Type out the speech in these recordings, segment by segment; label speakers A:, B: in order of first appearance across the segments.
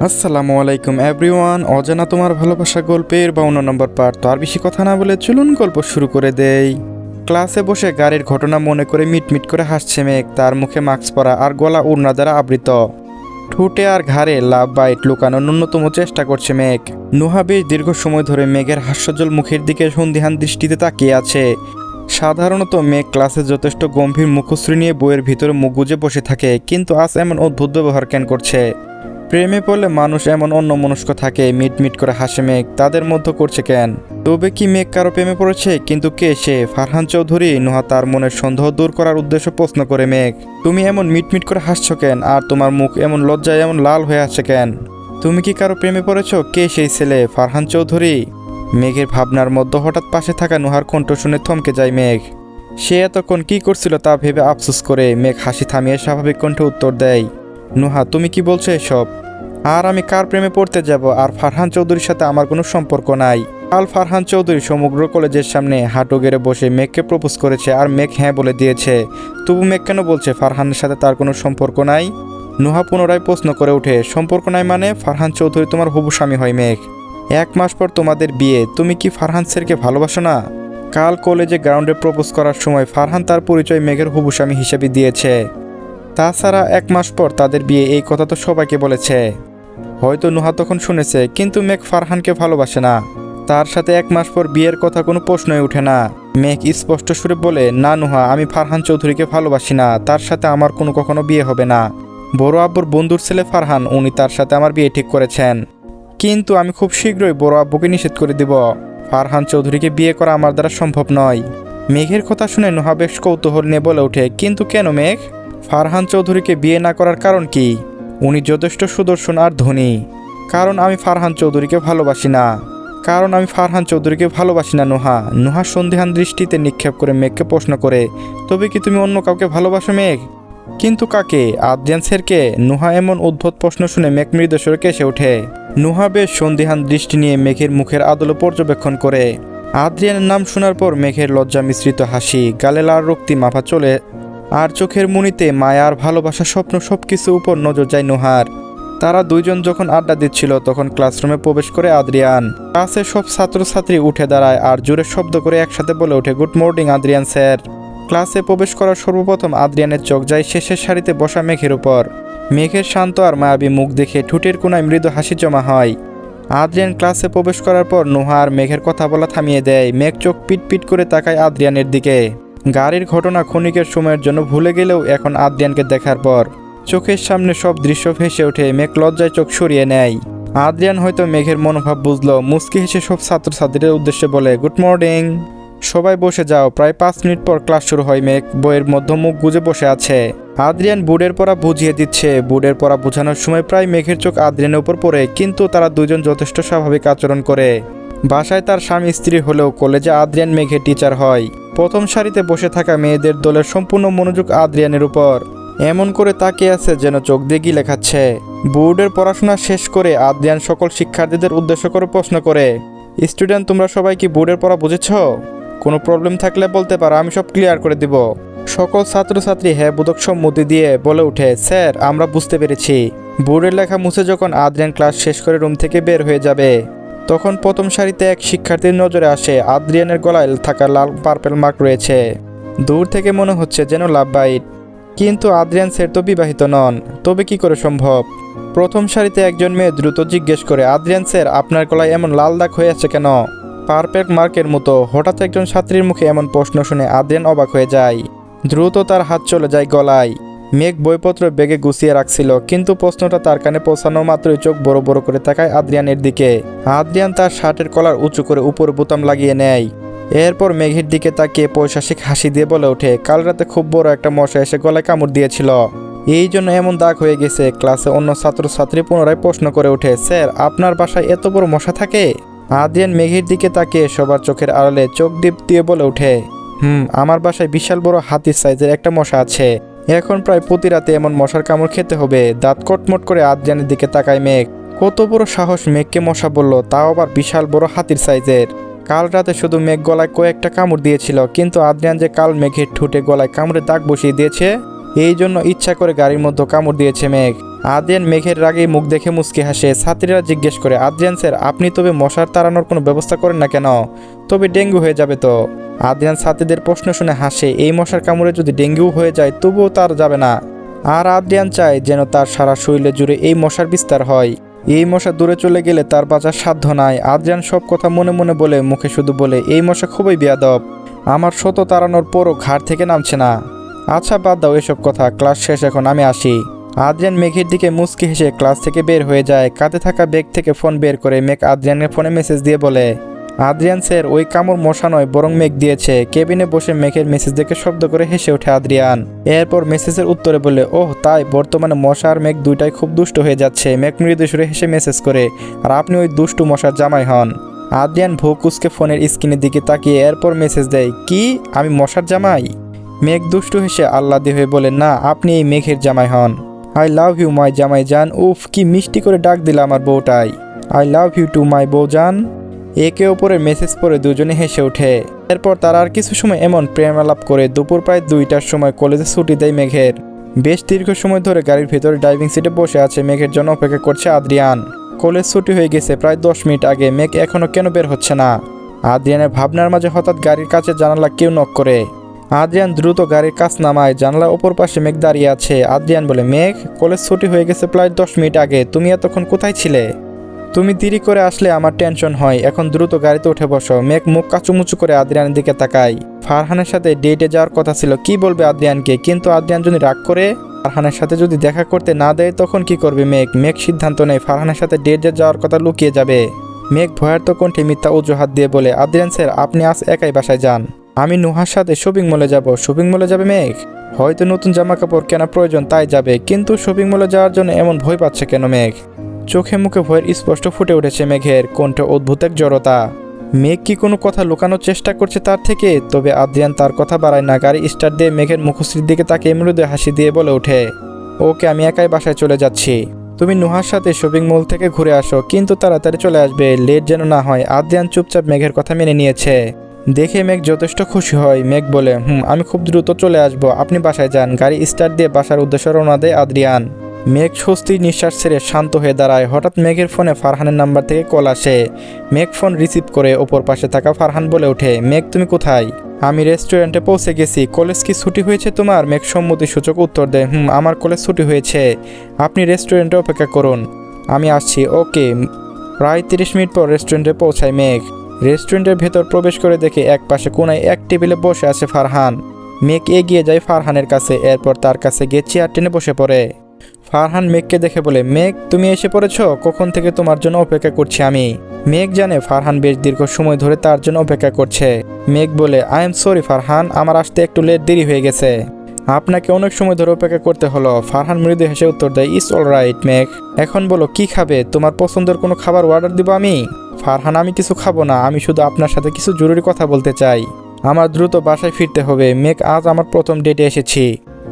A: আসসালামু আলাইকুম এভরিওয়ান। অজানা তোমার ভালোবাসা গল্পের 52 নম্বর পার্ট। তো আর বেশি কথা না বলে চলুন গল্প শুরু করে দেই। ক্লাসে বসে গাড়ির ঘটনা মনে করে মিটমিট করে হাসছে মেঘ। তার মুখে মাস্ক পরা আর গলা ওড়না দ্বারা আবৃত। ঠোঁটে আর ঘাড়ে লাভ বাইট লুকানোর ন্যূনতম চেষ্টা করছে মেঘ। নুহা বেশ দীর্ঘ সময় ধরে মেঘের হাস্যজ্জ্বল মুখের দিকে সন্দিহান দৃষ্টিতে তাকিয়ে আছে। সাধারণত মেঘ ক্লাসে যথেষ্ট গম্ভীর মুখশ্রী নিয়ে বইয়ের ভিতরে মুখ গুজে বসে থাকে, কিন্তু আজ এমন অদ্ভুত ব্যবহার কেন করছে? প্রেমে পড়লে মানুষ এমন অন্যমনস্ক থাকে, মিটমিট করে হাসে মেঘ। তাদের মধ্যে করছে কেন? তবে কি মেঘ কারো প্রেমে পড়েছে? কিন্তু কে সে? ফারহান চৌধুরী? নুহা তার মনের সন্দেহ দূর করার উদ্দেশ্য প্রশ্ন করে মেঘ, তুমি এমন মিটমিট করে হাসছো কেন? আর তোমার মুখ এমন লজ্জায় এমন লাল হয়ে আসছে কেন? তুমি কি কারো প্রেমে পড়েছো? কে সেই ছেলে? ফারহান চৌধুরী? মেঘের ভাবনার মধ্যে হঠাৎ পাশে থাকা নুহার কণ্ঠ শুনে থমকে যায় মেঘ। সে এতক্ষণ কি করছিল তা ভেবে আফসোস করে মেঘ হাসি থামিয়ে স্বাভাবিক কণ্ঠে উত্তর দেয়, নুহা তুমি কি বলছো এসব? আর আমি কার প্রেমে পড়তে যাব? আর ফারহান চৌধুরীর সাথে আমার কোনো সম্পর্ক নাই। কাল ফারহান চৌধুরী সমগ্র কলেজের সামনে হাঁটু গেড়ে বসে মেঘকে প্রপোজ করেছে, আর মেঘ হ্যাঁ বলে দিয়েছে। তবু মেঘ কেন বলছে ফারহানের সাথে তার কোনো সম্পর্ক নাই? নুহা পুনরায় প্রশ্ন করে ওঠে, সম্পর্ক নাই মানে? ফারহান চৌধুরী তোমার হবু স্বামী হয় মেঘ। 1 মাস পর তোমাদের বিয়ে। তুমি কি ফারহান স্যারকে ভালোবাসো না? কাল কলেজে গ্রাউন্ডে প্রপোজ করার সময় ফারহান তার পরিচয় মেঘের হবু স্বামী হিসেবে দিয়েছে। তাছাড়া 1 মাস পর তাদের বিয়ে, এই কথা তো সবাইকে বলেছে। হয়তো নুহা তখন শুনেছে, কিন্তু মেঘ ফারহানকে ভালোবাসে না। তার সাথে 1 মাস পর বিয়ের কথা কোনো প্রশ্নই ওঠে না। মেঘ স্পষ্ট সুরে বলে, না নুহা, আমি ফারহান চৌধুরীকে ভালোবাসি না। তার সাথে আমার কখনো বিয়ে হবে না। বড় আব্বুর বন্ধুর ছেলে ফারহান, উনি তার সাথে আমার বিয়ে ঠিক করেছেন। কিন্তু আমি খুব শীঘ্রই বড় আব্বুকে নিষেধ করে দিব। ফারহান চৌধুরীকে বিয়ে করা আমার দ্বারা সম্ভব নয়। মেঘের কথা শুনে নুহা বেশ কৌতূহল নিয়ে বলে ওঠে, কিন্তু কেন মেঘ? ফারহান চৌধুরীকে বিয়ে না করার কারণ কি? উনি যথেষ্ট সুদর্শন আর ধনী। কারণ আমি ফারহান চৌধুরীকে ভালোবাসি না। কারণ আমি ফারহান চৌধুরীকে ভালোবাসি না নুহা। নুহা সন্দেহান দৃষ্টিতে নিক্ষেপ করে মেঘকে প্রশ্ন করে, তবে কি তুমি অন্য কাউকে ভালোবাসো মেঘ? কিন্তু কাকে? আদ্রিয়ান স্যারকে? নুহা এমন উদ্ভট প্রশ্ন শুনে মেঘ মৃদুস্বরে কেসে ওঠে। নুহা বেশ সন্দেহান দৃষ্টি নিয়ে মেঘের মুখের আদলে পর্যবেক্ষণ করে। আদ্রিয়ানের নাম শোনার পর মেঘের লজ্জা মিশ্রিত হাসি, গালে লাল রক্তি মাফা চলে, আর চোখের মণিতে মায়া আর ভালোবাসা স্বপ্ন সবকিছু উপর নজর যায় নুহার। তারা দুইজন যখন আড্ডা দিচ্ছিল তখন ক্লাসরুমে প্রবেশ করে আদ্রিয়ান। ক্লাসের সব ছাত্রছাত্রী উঠে দাঁড়ায় আর জোরে শব্দ করে একসাথে বলে ওঠে, গুড মর্নিং আদ্রিয়ান স্যার। ক্লাসে প্রবেশ করার সর্বপ্রথম আদ্রিয়ানের চোখ যায় শেষের সারিতে বসা মেঘের উপর। মেঘের শান্ত আর মায়াবী মুখ দেখে ঠোঁটের কোণায় মৃদু হাসি জমা হয়। আদ্রিয়ান ক্লাসে প্রবেশ করার পর নুহা আর মেঘের কথা বলা থামিয়ে দেয়। মেঘ চোখ পিট করে তাকায় আদ্রিয়ানের দিকে। গাড়ির ঘটনা ক্ষণিকের সময়ের জন্য ভুলে গেলেও এখন আদ্রিয়ানকে দেখার পর চোখের সামনে সব দৃশ্য ভেসে ওঠে। মেঘ লজ্জায় চোখ সরিয়ে নেয়। আদ্রিয়ান হয়তো মেঘের মনোভাব বুঝলো। মুচকি হেসে সব ছাত্রছাত্রীদের উদ্দেশ্যে বলে, গুড মর্নিং, সবাই বসে যাও। প্রায় 5 মিনিট পর ক্লাস শুরু হয়। মেঘ বইয়ের মধ্যে মুখ গুজে বসে আছে। আদ্রিয়ান বোর্ডের পড়া বুঝিয়ে দিচ্ছে। বোর্ডের পড়া বোঝানোর সময় প্রায় মেঘের চোখ আদ্রিয়ানের উপর পড়ে, কিন্তু তারা দুজন যথেষ্ট স্বাভাবিক আচরণ করে। বাসায় তার স্বামী স্ত্রী হলেও কলেজে আদ্রিয়ান মেঘের টিচার হয়। প্রথম সারিতে বসে থাকা মেয়েদের দলের সম্পূর্ণ মনোযোগ আদ্রিয়ানের উপর। এমন করে তাকিয়ে আছে যেন চোখ দিয়ে গিলে খাচ্ছে। বোর্ডের পড়াশোনা শেষ করে আদ্রিয়ান সকল শিক্ষার্থীদের উদ্দেশ্য করে প্রশ্ন করে, স্টুডেন্ট, তোমরা সবাই কি বোর্ডের পড়া বুঝেছ? কোনো প্রবলেম থাকলে বলতে পারো, আমি সব ক্লিয়ার করে দিব। সকল ছাত্রছাত্রী হ্যাঁ বোধক সম্মতি দিয়ে বলে ওঠে, স্যার আমরা বুঝতে পেরেছি। বোর্ডের লেখা মুছে যখন আদ্রিয়ান ক্লাস শেষ করে রুম থেকে বের হয়ে যাবে, তখন প্রথম সারিতে এক শিক্ষার্থীর নজরে আসে আদ্রিয়ানের গলায় থাকা লাল পার্পেল মার্ক রয়েছে। দূর থেকে মনে হচ্ছে যেন লাভ বাইট। কিন্তু আদ্রিয়ান স্যার তো বিবাহিত নন, তবে কি করে সম্ভব? প্রথম সারিতে একজন মেয়ে দ্রুত জিজ্ঞেস করে, আদ্রিয়ান স্যার আপনার গলায় এমন লাল দাগ হয়ে আছে কেন? পারফেক্ট মার্কের মতো। হঠাৎ একজন ছাত্রীর মুখে এমন প্রশ্ন শুনে আদ্রিয়ান অবাক হয়ে যায়। দ্রুত তার হাত চলে যায় গলায়। মেঘ বইপত্র ব্যাগে গুছিয়ে রাখছিল, কিন্তু প্রশ্নটা তার কানে পৌঁছানো মাত্রই চোখ বড় বড় করে তাকায় আদ্রিয়ানের দিকে। আদ্রিয়ান তার শার্টের কলার উঁচু করে উপরে বোতাম লাগিয়ে নেয়। এরপর মেঘের দিকে তাকিয়ে পৈশাসিক হাসি দিয়ে বলে ওঠে, কাল রাতে খুব বড় একটা মশা এসে গলায় কামড় দিয়েছিল, এই জন্য এমন দাগ হয়ে গেছে। ক্লাসে অন্য ছাত্রছাত্রী পুনরায় প্রশ্ন করে ওঠে, স্যার আপনার বাসায় এত বড় মশা থাকে? আদ্রিয়ান মেঘের দিকে তাকিয়ে সবার চোখের আড়ালে চোখ ডিপ দিয়ে বলে ওঠে, আমার বাসায় বিশাল বড় হাতির সাইজের একটা মশা আছে। এখন প্রায় প্রতি রাতে এমন মশার কামড় খেতে হবে। দাঁত কটমট করে আদ্রিয়ানের দিকে তাকায় মেঘ। কত বড় সাহস মেঘকে মশা বলল, তাও আবার বিশাল বড় হাতির সাইজের। কাল রাতে শুধু মেঘ গলায় কয়েকটা কামড় দিয়েছিল, কিন্তু আদ্রিয়ান যে কাল মেঘের ঠোঁটে গলায় কামড়ে দাগ বসিয়ে দিয়েছে, এই জন্য ইচ্ছা করে গাড়ির মধ্যে কামড় দিয়েছে মেঘ। আদ্রিয়ান মেঘের রাগে মুখ দেখে মুচকি হাসে। ছাত্রীরা জিজ্ঞেস করে, আদ্রিয়ান স্যার আপনি তবে মশার তাড়ানোর কোনো ব্যবস্থা করেন না কেন? তবে ডেঙ্গু হয়ে যাবে তো। আদ্রিয়ান ছাত্রীদের প্রশ্ন শুনে হাসে। এই মশার কামড়ে যদি ডেঙ্গু হয়ে যায় তবুও তার যাবে না। আর আদ্রিয়ান চায় যেন তার সারা শরীরে জুড়ে এই মশার বিস্তার হয়। এই মশা দূরে চলে গেলে তার বাঁচার সাধ্য নাই। আদ্রিয়ান সব কথা মনে মনে বলে, মুখে শুধু বলে, এই মশা খুবই বেয়াদব, আমার শত তাড়ানোর পরও ঘাট থেকে নামছে না। আচ্ছা বাদ দাও এসব কথা, ক্লাস শেষ এখন, আমি আসি। আদ্রিয়ান মেঘের দিকে মুচকি হেসে ক্লাস থেকে বের হয়ে যায়। কাঁধে থাকা ব্যাগ থেকে ফোন বের করে মেঘ আদ্রিয়ানের ফোনে মেসেজ দিয়ে বলে, আদ্রিয়ান স্যার ওই কামড় মশা নয় বরং মেঘ দিয়েছে। কেবিনে বসে মেঘের মেসেজ দেখে শব্দ করে হেসে ওঠে আদ্রিয়ান। এরপর মেসেজের উত্তরে বলে, ওহ তাই, বর্তমানে মশা আর মেঘ দুইটাই খুব দুষ্ট হয়ে যাচ্ছে। মেঘ মৃদু সুরে হেসে মেসেজ করে, আর আপনি ওই দুষ্টু মশার জামাই হন। আদ্রিয়ান ভোঁ কুচকে ফোনের স্ক্রিনের দিকে তাকিয়ে এরপর মেসেজ দেয়, কি আমি মশার জামাই? মেঘ দুষ্টু হেসে আহ্লাদে হয়ে বলে, না আপনি এই মেঘের জামাই হন। আই লাভ ইউ মাই জামাই জান। উফ কি মিষ্টি করে ডাক দিল আমার বউটাই। I love you too my বউ জান। একে অপরের মেসেজ পড়ে দুজনে হেসে ওঠে। এরপর তারা আর কিছু সময় এমন প্রেম আলাপ করে দুপুর প্রায় 2টার সময় কলেজে ছুটি দেয় মেঘের। বেশ দীর্ঘ সময় ধরে গাড়ির ভেতরে ড্রাইভিং সিটে বসে আছে। মেঘের জন্য অপেক্ষা করছে আদ্রিয়ান। কলেজ ছুটি হয়ে গেছে প্রায় 10 মিনিট আগে। মেঘ এখনও কেন বের হচ্ছে না? আদ্রিয়ানের ভাবনার মাঝে হঠাৎ গাড়ির কাছে জানালা কেউ নক করে। আদ্রিয়ান দ্রুত গাড়ির কাছ নামায়। জানালার ওপর পাশে মেঘ দাঁড়িয়ে আছে। আদ্রিয়ান বলে, মেঘ কলেজ ছুটি হয়ে গেছে প্রায় 10 মিনিট আগে, তুমি এতক্ষণ কোথায় ছিলে? তুমি দেরি করে আসলে আমার টেনশন হয়, এখন দ্রুত গাড়িতে উঠে বসো। মেঘ মুখ কাচুমুচু করে আদ্রিয়ানের দিকে তাকায়। ফারহানের সাথে ডেটে যাওয়ার কথা ছিল, কি বলবে আদ্রিয়ানকে? কিন্তু আদ্রিয়ান যদি রাগ করে, ফারহানের সাথে যদি দেখা করতে না দেয় তখন কি করবে মেঘ? মেঘ সিদ্ধান্ত নেয় ফারহানের সাথে ডেটে যাওয়ার কথা লুকিয়ে যাবে। মেঘ ভয়ার্ত কণ্ঠে মিথ্যা অজুহাত দিয়ে বলে, আদ্রিয়ান স্যার আপনি আজ একাই বাসায় যান, আমি নুহার সাথে শপিং মলে যাব। শপিং মলে যাবে মেঘ? হয়তো নতুন জামা কাপড় কেনা প্রয়োজন তাই যাবে, কিন্তু শপিং মলে যাওয়ার জন্য এমন ভয় পাচ্ছে কেন মেঘ? চোখে মুখে ভয়ের স্পষ্ট ফুটে উঠেছে মেঘের, কণ্ঠে অদ্ভুত এক জড়তা। মেঘ কি কোনো কথা লুকানোর চেষ্টা করছে তার থেকে? তবে আদ্রিয়ান তার কথা বাড়ায় না। গাড়ি স্টার্ট দিয়ে মেঘের মুখশ্রীর দিকে তাকিয়ে মৃদু হাসি দিয়ে বলে ওঠে, ওকে আমি একাই বাসায় চলে যাচ্ছি, তুমি নুহার সাথে শপিং মল থেকে ঘুরে আসো, কিন্তু তাড়াতাড়ি চলে আসবে, লেট যেন না হয়। আদ্রিয়ান চুপচাপ মেঘের কথা মেনে নিয়েছে। দেখে মেঘ যথেষ্ট খুশি হয়। মেঘ বলে, আমি খুব দ্রুত চলে আসবো, আপনি বাসায় যান। গাড়ি স্টার্ট দিয়ে বাসার উদ্দেশ্যে রওনা দেয় আদ্রিয়ান। মেঘ স্বস্তির নিঃশ্বাস ছেড়ে শান্ত হয়ে দাঁড়ায়। হঠাৎ মেঘের ফোনে ফারহানের নাম্বার থেকে কল আসে। মেঘ ফোন রিসিভ করে ওপর পাশে থাকা ফারহান বলে ওঠে, মেঘ তুমি কোথায়? আমি রেস্টুরেন্টে পৌঁছে গেছি। কলেজ কি ছুটি হয়েছে তোমার? মেঘ সম্মতি সূচক উত্তর দেয়, আমার কলেজ ছুটি হয়েছে, আপনি রেস্টুরেন্টে অপেক্ষা করুন, আমি আসছি। ওকে। প্রায় 30 মিনিট পর রেস্টুরেন্টে পৌঁছায় মেঘ। রেস্টুরেন্টের ভেতর প্রবেশ করে দেখে এক পাশে কোনায় এক টেবিলে বসে আছে ফারহান। মেঘ এগিয়ে যায় ফারহানের কাছে, এরপর তার কাছে গিয়ে চেয়ার টেনে বসে পড়ে। ফারহান মেঘকে দেখে বলে, মেঘ তুমি এসে পড়েছ? কখন থেকে তোমার জন্য অপেক্ষা করছি আমি। মেঘ জানে ফারহান বেশ দীর্ঘ সময় ধরে তার জন্য অপেক্ষা করছে। মেঘ বলে, আই এম সরি ফারহান, আমার আসতে একটু দেরি হয়ে গেছে, আপনাকে অনেক সময় ধরে অপেক্ষা করতে হলো। ফারহান মৃদু হেসে উত্তর দেয়, ইটস অল রাইট মেঘ। এখন বলো কি খাবে? তোমার পছন্দের কোনো খাবার অর্ডার দিব আমি? ফারহান, আমি কিছু খাবো না, আমি শুধু আপনার সাথে কিছু জরুরি কথা বলতে চাই। আমার দ্রুত বাসায় ফিরতে হবে। মেঘ আজ আমার প্রথম ডেটে এসেছি,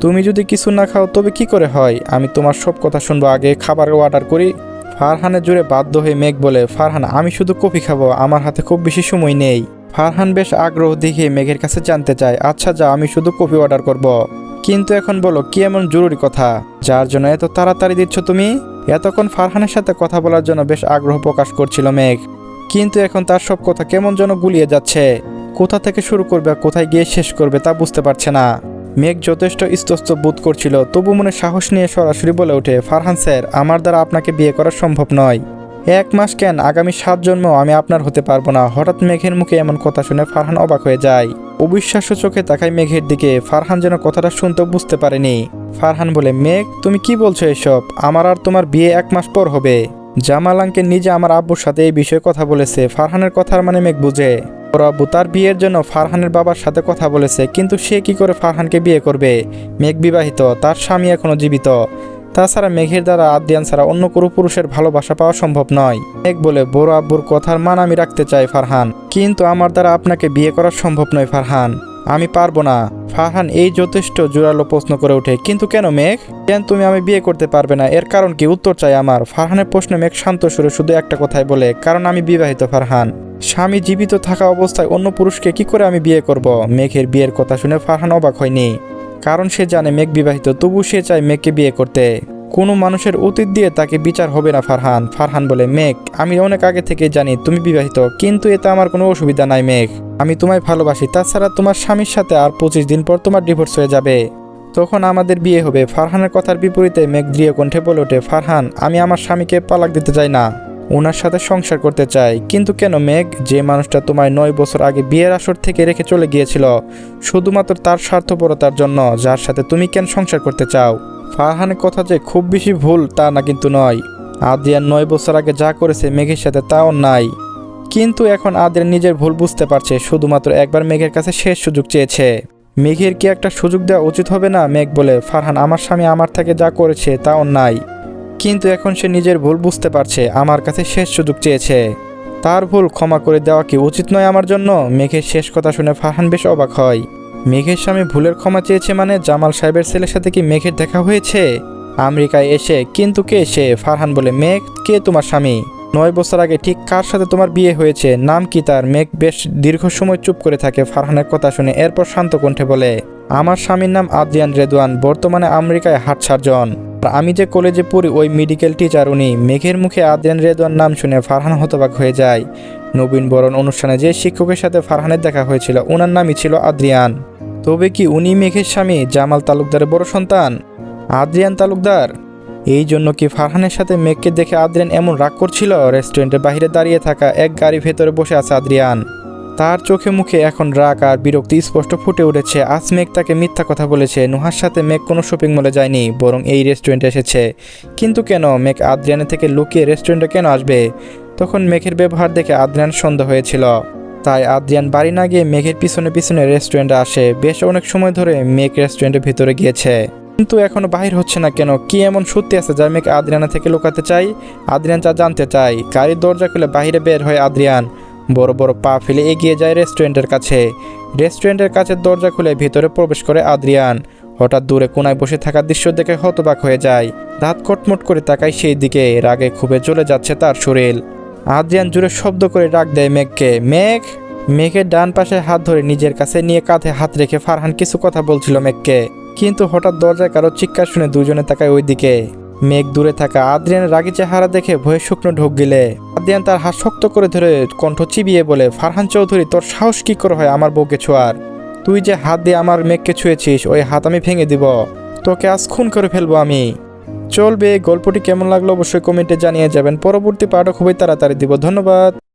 A: তুমি যদি কিছু না খাও তবে কি করে হয়? আমি তোমার সব কথা শুনবো, আগে খাবার অর্ডার করি। ফারহানের জোরে বাধ্য হয়ে মেঘ বলে, ফারহান আমি শুধু কফি খাবো, আমার হাতে খুব বেশি সময় নেই। ফারহান বেশ আগ্রহ দেখিয়ে মেঘের কাছে জানতে চায়, আচ্ছা যা, আমি শুধু কফি অর্ডার করব। কিন্তু এখন বলো কি এমন জরুরি কথা যার জন্য এত তাড়াতাড়ি দিচ্ছ তুমি? এতক্ষণ ফারহানের সাথে কথা বলার জন্য বেশ আগ্রহ প্রকাশ করছিল মেঘ, কিন্তু এখন তার সব কথা কেমন যেন গুলিয়ে যাচ্ছে। কোথা থেকে শুরু করবে কোথায় গিয়ে শেষ করবে তা বুঝতে পারছে না। মেঘ যথেষ্ট ইস্তস্ত বোধ করছিল, তবু মনে সাহস নিয়ে সরাসরি বলে ওঠে, ফারহান স্যার আমার দ্বারা আপনাকে বিয়ে করা সম্ভব নয়। 1 মাস কেন, আগামী 7 জন্মেও আমি আপনার হতে পারবো না। হঠাৎ মেঘের মুখে এমন কথা শুনে ফারহান অবাক হয়ে যায়। অবিশ্বাস্য চোখে তাকায় মেঘের দিকে। ফারহান যেন কথাটা শুনতেও বুঝতে পারেনি। ফারহান বলে, মেঘ তুমি কি বলছো এসব? আমার আর তোমার বিয়ে 1 মাস পর হবে। জামাল আঙ্কেল নিজে আমার আব্বুর সাথে এই বিষয়ে কথা বলেছে। ফারহানের কথার মানে মেঘ বুঝে ওর আব্বু তার বিয়ের জন্য ফারহানের বাবার সাথে কথা বলেছে, কিন্তু সে কি করে ফারহানকে বিয়ে করবে? মেঘ বিবাহিত, তার স্বামী এখনো জীবিত। তাছাড়া মেঘের দ্বারা আদ্রিয়ান ছাড়া অন্য কোনো পুরুষের ভালোবাসা পাওয়া সম্ভব নয়। মেঘ বলে, বড় আব্বুর কথার মান আমি রাখতে চাই ফারহান, কিন্তু আমার দ্বারা আপনাকে বিয়ে করা সম্ভব নয় ফারহান, আমি পারবো না। ফারহান এই যথেষ্ট জোরালো প্রশ্ন করে ওঠে, কিন্তু কেন মেঘ? কেন তুমি আমি বিয়ে করতে পারবে না? এর কারণ কি? উত্তর চাই আমার। ফারহানের প্রশ্নে মেঘ শান্ত সুরে শুধু একটা কথাই বলে, কারণ আমি বিবাহিত ফারহান। স্বামী জীবিত থাকা অবস্থায় অন্য পুরুষকে কি করে আমি বিয়ে করব? মেঘের বিয়ের কথা শুনে ফারহান অবাক হয়নি, কারণ সে জানে মেঘ বিবাহিত, তবু সে চায় মেঘকে বিয়ে করতে। কোনো মানুষের অতীত দিয়ে তাকে বিচার হবে না ফারহান। ফারহান বলে, মেঘ আমি অনেক আগে থেকে জানি তুমি বিবাহিত, কিন্তু এতে আমার কোনো অসুবিধা নাই মেঘ। আমি তোমায় ভালোবাসি, তাছাড়া তোমার স্বামীর সাথে আর 25 দিন পর তোমার ডিভোর্স হয়ে যাবে, তখন আমাদের বিয়ে হবে। ফারহানের কথার বিপরীতে মেঘ দৃঢ় কণ্ঠে বলে ওঠে, ফারহান আমি আমার স্বামীকে তালাক দিতে চাই না, ওনার সাথে সংসার করতে চাই। কিন্তু কেন মেঘ? যে মানুষটা তোমায় 9 বছর আগে বিয়ের আসর থেকে রেখে চলে গিয়েছিল শুধুমাত্র তার স্বার্থপরতার জন্য, যার সাথে তুমি কেন সংসার করতে চাও? ফারহানের কথা যে খুব বেশি ভুল তা না কিন্তু নয়। আদ্রিয়ান 9 বছর আগে যা করেছে মেঘের সাথে তা অন্যায়, কিন্তু এখন আদ্রিয়ান নিজের ভুল বুঝতে পারছে, শুধুমাত্র একবার মেঘের কাছে শেষ সুযোগ চেয়েছে। মেঘের কি একটা সুযোগ দেওয়া উচিত হবে না? মেঘ বলে, ফারহান আমার স্বামী আমার থেকে যা করেছে তা অন্যায়, কিন্তু এখন সে নিজের ভুল বুঝতে পারছে, আমার কাছে শেষ সুযোগ চেয়েছে, তার ভুল ক্ষমা করে দেওয়া কি উচিত নয় আমার জন্য? মেঘের শেষ কথা শুনে ফারহান বেশ অবাক হয়। মেঘের স্বামী ভুলের ক্ষমা চেয়েছে মানে জামাল সাহেবের ছেলের সাথে কি মেঘের দেখা হয়েছে আমেরিকায় এসে? কিন্তু কে সে? ফারহান বলে, মেঘ কে তোমার স্বামী? 9 বছর আগে ঠিক কার সাথে তোমার বিয়ে হয়েছে? নাম কি তার? মেঘ বেশ দীর্ঘ সময় চুপ করে থাকে ফারহানের কথা শুনে, এরপর শান্ত কণ্ঠে বলে, আমার স্বামীর নাম আদ্রিয়ান রেদওয়ান, বর্তমানে আমেরিকায় হার্ট সার্জন। আমি যে কলেজে পড়ি ওই মেডিকেল টিচার উনি। মেঘের মুখে আদ্রিয়ান রেদওয়ান নাম শুনে ফারহান হতবাক হয়ে যায়। নবীন বরণ অনুষ্ঠানে যে শিক্ষকের সাথে ফারহানের দেখা হয়েছিল ওনার নামই ছিল আদ্রিয়ান। তবে কি উনি মেঘের স্বামী, জামাল তালুকদারের বড় সন্তান আদ্রিয়ান তালুকদার? এই জন্য কি ফারহানের সাথে মেঘকে দেখে আদ্রিয়ান এমন রাগ করছিল? রেস্টুরেন্টের বাইরে দাঁড়িয়ে থাকা এক গাড়ি ভেতরে বসে আছে আদ্রিয়ান, তার চোখে মুখে এখন রাগ আর বিরক্তি স্পষ্ট ফুটে উঠেছে। আজ মেঘ তাকে মিথ্যা কথা বলেছে। নুহার সাথে মেঘ কোনো শপিং মলে যায়নি, বরং এই রেস্টুরেন্টে এসেছে। কিন্তু কেন? মেঘ আদ্রিয়ানের থেকে লুকিয়ে রেস্টুরেন্টে কেন আসবে? তখন মেঘের ব্যবহার দেখে আদ্রিয়ান সন্দেহ হয়েছিল, তাই আদ্রিয়ান বাড়ি না গিয়ে মেঘের পিছনে পিছনে রেস্টুরেন্টে আসে। বেশ অনেক সময় ধরে মেঘ রেস্টুরেন্টের ভিতরে গিয়েছে, কিন্তু এখনো বাহির হচ্ছে না কেন? কি এমন সত্যি আছে যা মেঘ আদ্রিয়ানা থেকে লুকাতে চাই? আদ্রিয়ান যা জানতে চাই। গাড়ির দরজা খুলে বাহিরে বের হয় আদ্রিয়ান, বড় বড় পা ফেলে এগিয়ে যায় রেস্টুরেন্টের কাছে। রেস্টুরেন্টের কাছে দরজা খুলে ভিতরে প্রবেশ করে আদ্রিয়ান। হঠাৎ দূরে কোনায় বসে থাকার দৃশ্য দেখে হতবাক হয়ে যায়, দাঁত কটমট করে তাকায় সেই দিকে। রাগে খুবে জ্বলে যাচ্ছে তার শরীর। আদ্রিয়ান জোরে শব্দ করে ডাক দেয় মেঘকে, মেঘ। মেঘের ডান পাশে হাত ধরে নিজের কাছে নিয়ে কাঁধে হাত রেখে ফারহান কিছু কথা বলছিল মেঘকে, কিন্তু হঠাৎ দরজায় কারো চিৎকার শুনে দুজনে তাকায় ওই দিকে। মেঘ দূরে থাকা আদ্রিয়ানের রাগী চেহারা দেখে ভয়ে শুকনো ঢোক গিলে আদ্রিয়ান তার হাত শক্ত করে ধরে কণ্ঠ চিবিয়ে বলে, ফারহান চৌধুরী তোর সাহস কি করে হয় আমার বউকে ছোঁয়ার? তুই যে হাত দিয়ে আমার মেঘকে ছুঁয়েছিস ওই হাত আমি ভেঙে দিব, তোকে আজ খুন করে ফেলবো আমি। চলবে, গল্পটি কেমন লাগলো অবশ্যই কমেন্টে জানিয়ে যাবেন। পরবর্তী পাঠও খুবই তাড়াতাড়ি দিব। ধন্যবাদ।